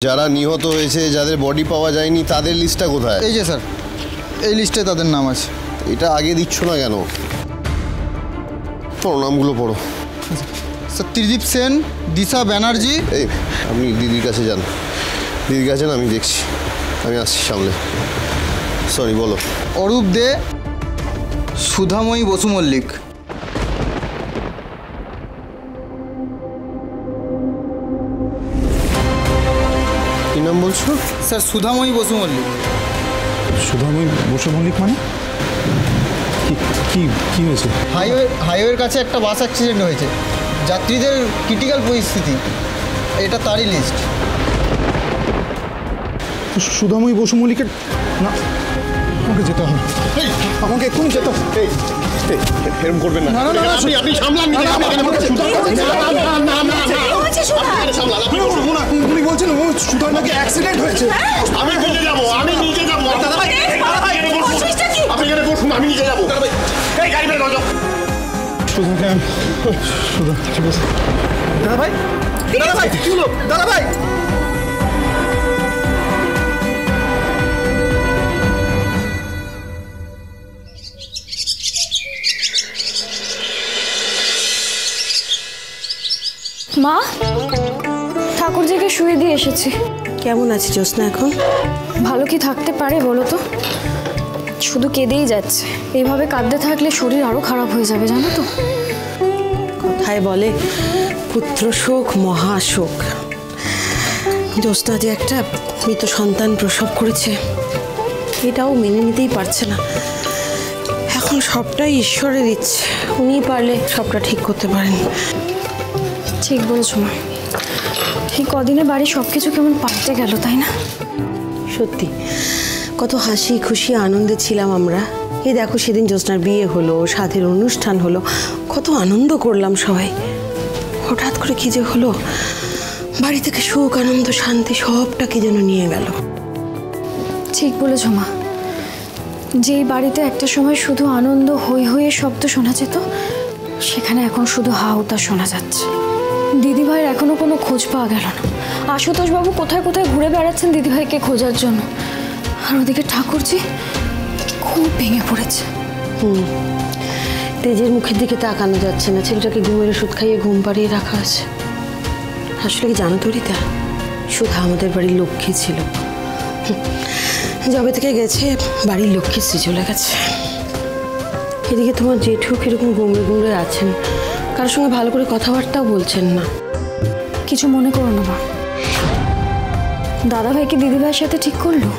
যারা নিহত হয়েছে, যাদের বডি পাওয়া যায়নি, তাদের লিস্টটা কোথায়? এই যে স্যার, এই লিস্টে তাদের নাম আছে। এটা আগে দিচ্ছ না কেন? পড়ো, নামগুলো পড়ো। স্যার, ত্রিদীপ সেন, দিশা ব্যানার্জি। এই আপনি দিদির কাছে যান, দিদির কাছে না, আমি দেখছি, আমি আসছি সামনে। সরি, বলো। অরূপ দে, সুধাময়ী বসু মল্লিক। কি নাম বলছো? স্যার, সুধাময়ী বসু মল্লিক। সুধাময়ী বসু মল্লিক মানে কি কি হয়েছে? হাইওয়ের কাছে একটা বাস অ্যাক্সিডেন্ট হয়েছে, যাত্রীদের ক্রিটিক্যাল পরিস্থিতি। এটা তারই লিস্ট। সুধাময়ী বসু মল্লিকের না, আমাকে যেতে হবে, আমাকে এক্ষুনি যেতে হবে। এরকম করবেন না, আপনি সামলান। উনি বলছেন সুধার নাকি অ্যাক্সিডেন্ট হয়েছে। আমি নিজে যাবো, আমি নিজে যাবো। আপনি এখানে বসুন, আমি নিজে যাবো। এই গাড়ি বের করো। সুধা, ঠিক আছে। দাদা ভাই, কি হলো? দাদা ভাই, মা, ঠাকুরজিকে শুয়ে দিয়ে এসেছি। কেমন আছে জ্যোৎস্না এখন? ভালো কি থাকতে পারে বলো তো? শুধু কেঁদেই যাচ্ছে। এইভাবে কাঁদতে থাকলে শরীর আরো খারাপ হয়ে যাবে, জানো তো। কথায় বলে পুত্র শোক মহাশোক। জ্যোৎস্না যে একটা মৃত সন্তান প্রসব করেছে, এটাও মেনে নিতেই পারছে না। এখন সবটাই ঈশ্বরের ইচ্ছে, উনি পারলে সবটা ঠিক করতে পারেন। ঠিক বলছো মা, এই কদিনে বাড়ির সবকিছু কেমন পাল্টে গেল, তাই না? সত্যি কত হাসি খুশি আনন্দে ছিলাম আমরা। এই দেখো, সেদিন জ্যোৎস্নার বিয়ে হলো, সাধের অনুষ্ঠান হলো, কত আনন্দ করলাম সবাই। হঠাৎ করে কি যে হলো, বাড়ি থেকে সুখ আনন্দ শান্তি সবটা কি যেন নিয়ে গেল। ঠিক বলেছো মা, যেই বাড়িতে একটা সময় শুধু আনন্দ হই হয়ে শব্দ শোনা যেত, সেখানে এখন শুধু হাউতা শোনা যাচ্ছে। দিদিভাইয়ের এখনো কোনো খোঁজ পাওয়া গেল না। আশুতোষবাবু কোথায় কোথায় ঘুরে বেড়াচ্ছেন দিদিভাইকে খোঁজার জন্য, আর ওদিকে ঠাকুরজি খুব ভেঙে পড়েছে। তেজের মুখের দিকে তাকানো যাচ্ছে না, ছেলেটাকে ঘুমের ওষুধ খাইয়ে ঘুম পাড়িয়ে রাখা আছে। আসলে কি জানো তো রিতা, সুধা আমাদের বাড়ির লক্ষ্মী ছিল। যবে থেকে গেছে বাড়ির লক্ষ্মীশ্রী চলে গেছে। এদিকে তোমার জেঠু কিরকম গুমড়ে গুমড়ে আছেন, কারোর সঙ্গে ভালো করে কথাবার্তাও বলছেন না। কিছু মনে করো না মা, দাদাভাই কি দিদিভাইয়ের সাথে ঠিক করলো?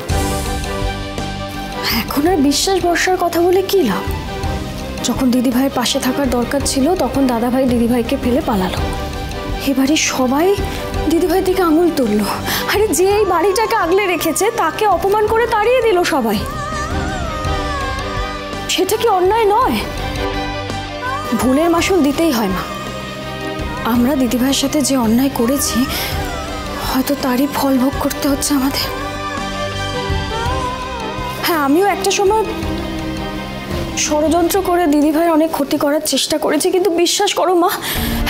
এখন আর বিশ্বাস ভরসার কথা বলে কি লাভ? যখন দিদিভাইয়ের পাশে থাকার দরকার ছিল, তখন দাদাভাই দিদিভাইকে ফেলে পালালো। এবারে সবাই দিদিভাইয়ের দিকে আঙুল তুললো। আরে যে এই বাড়িটাকে আগলে রেখেছে, তাকে অপমান করে তাড়িয়ে দিল সবাই। সেটা কি অন্যায় নয়? ভুলের মাসুল দিতেই হয় মা। আমরা দিদিভাইয়ের সাথে যে অন্যায় করেছি, হয়তো তারই ফল ভোগ করতে হচ্ছে আমাদের। হ্যাঁ, আমিও একটা সময় ষড়যন্ত্র করে দিদিভাইয়ের অনেক ক্ষতি করার চেষ্টা করেছি, কিন্তু বিশ্বাস করো মা,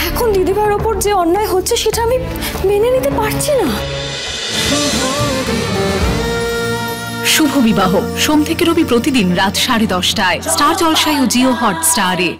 এখন দিদিভাইয়ের ওপর যে অন্যায় হচ্ছে সেটা আমি মেনে নিতে পারছি না। শুভ বিবাহ সোম থেকে রবি প্রতিদিন রাত 10:30টায় স্টার জলসায় ও জিও হটস্টারে।